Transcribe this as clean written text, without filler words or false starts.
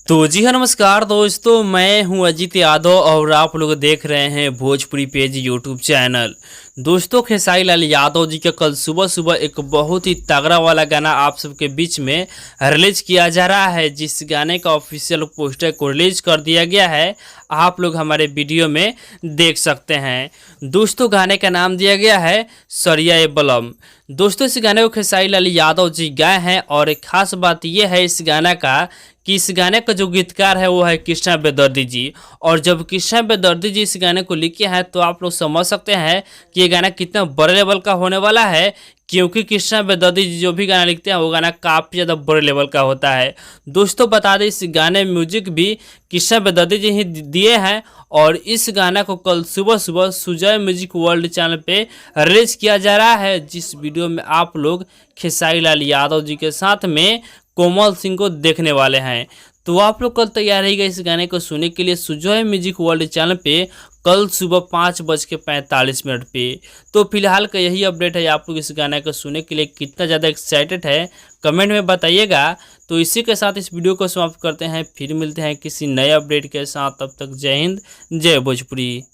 तो जी हाँ, नमस्कार दोस्तों। मैं हूं अजीत यादव और आप लोग देख रहे हैं भोजपुरी पेज यूट्यूब चैनल। दोस्तों, खेसारी लाल यादव जी का कल सुबह सुबह एक बहुत ही तगड़ा वाला गाना आप सबके बीच में रिलीज किया जा रहा है, जिस गाने का ऑफिशियल पोस्टर को रिलीज कर दिया गया है। आप लोग हमारे वीडियो में देख सकते हैं। दोस्तों, गाने का नाम दिया गया है सरिया ए बलम। दोस्तों, इस गाने को खेसारी लाल यादव जी गाए हैं और एक खास बात यह है इस गाना का कि इस गाने का जो गीतकार है वो है कृष्णा बेदर्दी जी। और जब कृष्णा बेदर्दी जी इस गाने को लिखे हैं तो आप लोग समझ सकते हैं कि ये गाना कितना बड़े लेवल का होने वाला है, क्योंकि कृष्णा बेदर्दी जी जो भी गाना लिखते हैं वो गाना काफ़ी ज़्यादा बड़े लेवल का होता है। दोस्तों, बता दें इस गाने में म्यूजिक भी कृष्णा बेदर्दी जी ही दिए हैं और इस गाना को कल सुबह सुबह सुजय म्यूजिक वर्ल्ड चैनल पे रिलीज किया जा रहा है, जिस वीडियो में आप लोग खेसारी लाल यादव जी के साथ में कोमल सिंह को देखने वाले हैं। तो आप लोग कल तैयार रहिएगा इस गाने को सुनने के लिए सुजय म्यूजिक वर्ल्ड चैनल पे कल सुबह 5:45 पे। तो फिलहाल का यही अपडेट है। आप लोग इस गाने को सुनने के लिए कितना ज़्यादा एक्साइटेड है कमेंट में बताइएगा। तो इसी के साथ इस वीडियो को समाप्त करते हैं, फिर मिलते हैं किसी नए अपडेट के साथ। तब तक जय हिंद, जय भोजपुरी।